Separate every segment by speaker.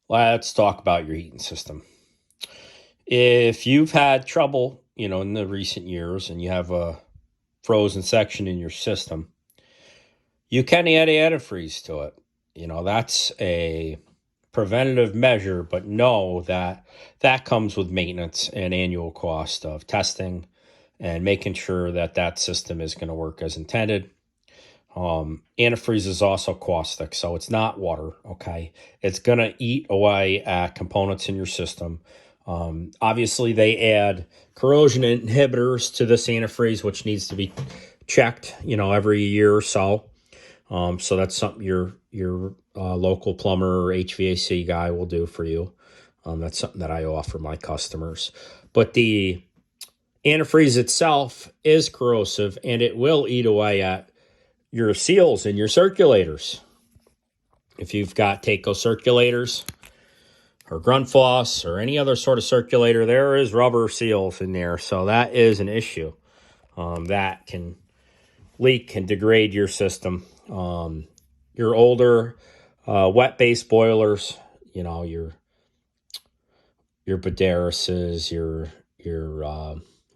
Speaker 1: Let's talk about your heating system. If you've had trouble, in the recent years and you have a frozen section in your system, you can add antifreeze to it. That's a preventative measure, but know that that comes with maintenance and annual cost of testing and making sure that that system is going to work as intended. Antifreeze is also caustic, so it's not water. Okay, it's gonna eat away at components in your system. Obviously, they add corrosion inhibitors to this antifreeze, which needs to be checked, every year or so. So that's something your local plumber or HVAC guy will do for you. That's something that I offer my customers. But the antifreeze itself is corrosive, and it will eat away at your seals and your circulators. If you've got Taco circulators or Grundfos or any other sort of circulator, there is rubber seals in there. So that is an issue that can leak and degrade your system. Your older wet-based boilers, your Badarises, your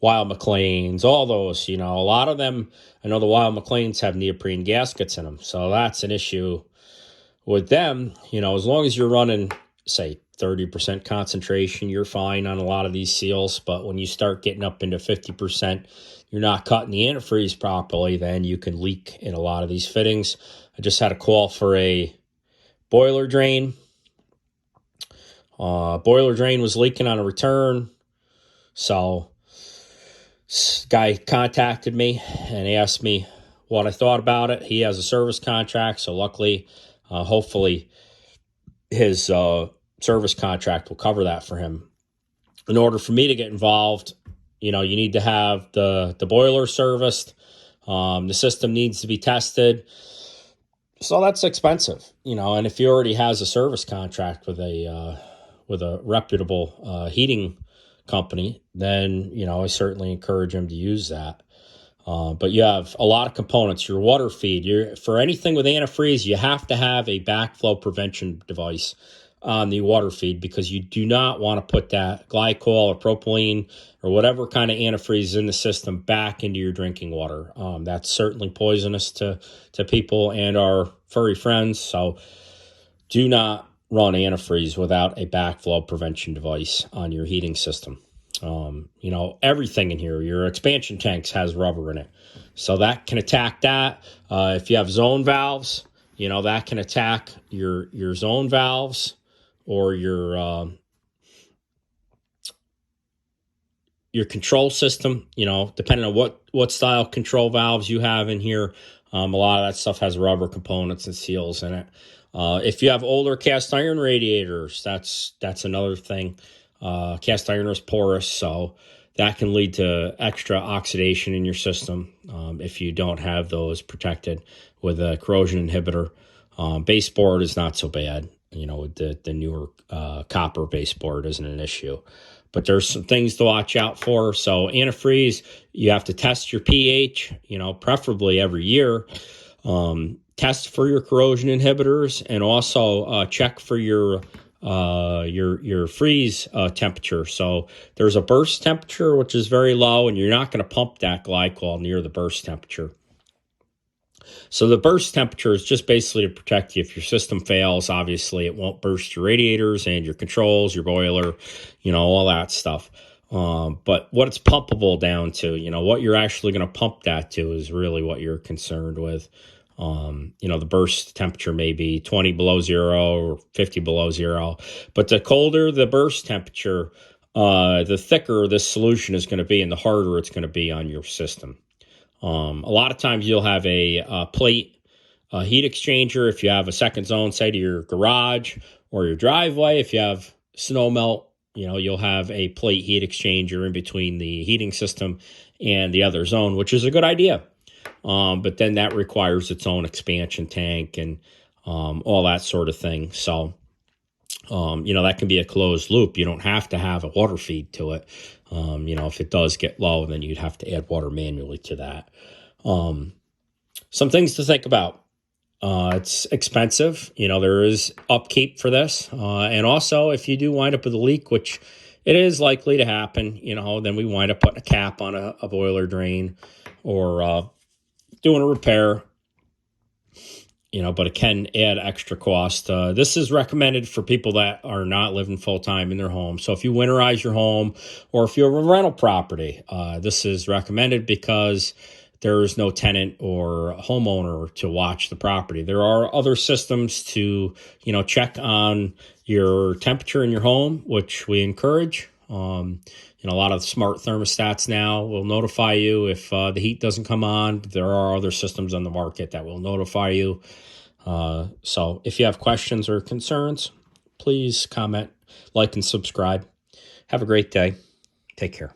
Speaker 1: Wild McLeans, all those, a lot of them, I know the Wild McLeans have neoprene gaskets in them. So that's an issue with them. As long as you're running, say, 30% concentration, you're fine on a lot of these seals. But when you start getting up into 50%, you're not cutting the antifreeze properly, then you can leak in a lot of these fittings. I just had a call for a boiler drain. Boiler drain was leaking on a return. So guy contacted me and asked me what I thought about it. He has a service contract, so luckily, hopefully, his service contract will cover that for him. In order for me to get involved, you need to have the boiler serviced. The system needs to be tested. So that's expensive, and if he already has a service contract with a reputable heating company, then I certainly encourage him to use that. But you have a lot of components. Your water feed, for anything with antifreeze, you have to have a backflow prevention device on the water feed, because you do not want to put that glycol or propylene or whatever kind of antifreeze is in the system back into your drinking water. That's certainly poisonous to people and our furry friends. So do not run antifreeze without a backflow prevention device on your heating system. Everything in here, your expansion tanks has rubber in it. So that can attack that. If you have zone valves, that can attack your zone valves or your control system, depending on what style control valves you have in here. A lot of that stuff has rubber components and seals in it. If you have older cast iron radiators, that's another thing. Cast iron is porous, so that can lead to extra oxidation in your system if you don't have those protected with a corrosion inhibitor. Baseboard is not so bad. With the newer copper baseboard isn't an issue. But there's some things to watch out for. So antifreeze, you have to test your pH, preferably every year. Test for your corrosion inhibitors, and also check for your freeze temperature. So there's a burst temperature, which is very low, and you're not going to pump that glycol near the burst temperature. So the burst temperature is just basically to protect you. If your system fails, obviously it won't burst your radiators and your controls, your boiler, all that stuff. But what it's pumpable down to, what you're actually going to pump that to is really what you're concerned with. The burst temperature may be 20 below zero or 50 below zero. But the colder the burst temperature, the thicker this solution is going to be and the harder it's going to be on your system. A lot of times you'll have a plate heat exchanger if you have a second zone, say to your garage or your driveway. If you have snow melt, you'll have a plate heat exchanger in between the heating system and the other zone, which is a good idea. But then that requires its own expansion tank and all that sort of thing. So, that can be a closed loop. You don't have to have a water feed to it. If it does get low, then you'd have to add water manually to that. Some things to think about. It's expensive. There is upkeep for this. And also, if you do wind up with a leak, which it is likely to happen, then we wind up putting a cap on a boiler drain or doing a repair. But it can add extra cost. This is recommended for people that are not living full-time in their home. So if you winterize your home or if you have a rental property, this is recommended because there is no tenant or homeowner to watch the property. There are other systems to, check on your temperature in your home, which we encourage. A lot of smart thermostats now will notify you if the heat doesn't come on. There are other systems on the market that will notify you. So if you have questions or concerns, please comment, like, and subscribe. Have a great day. Take care.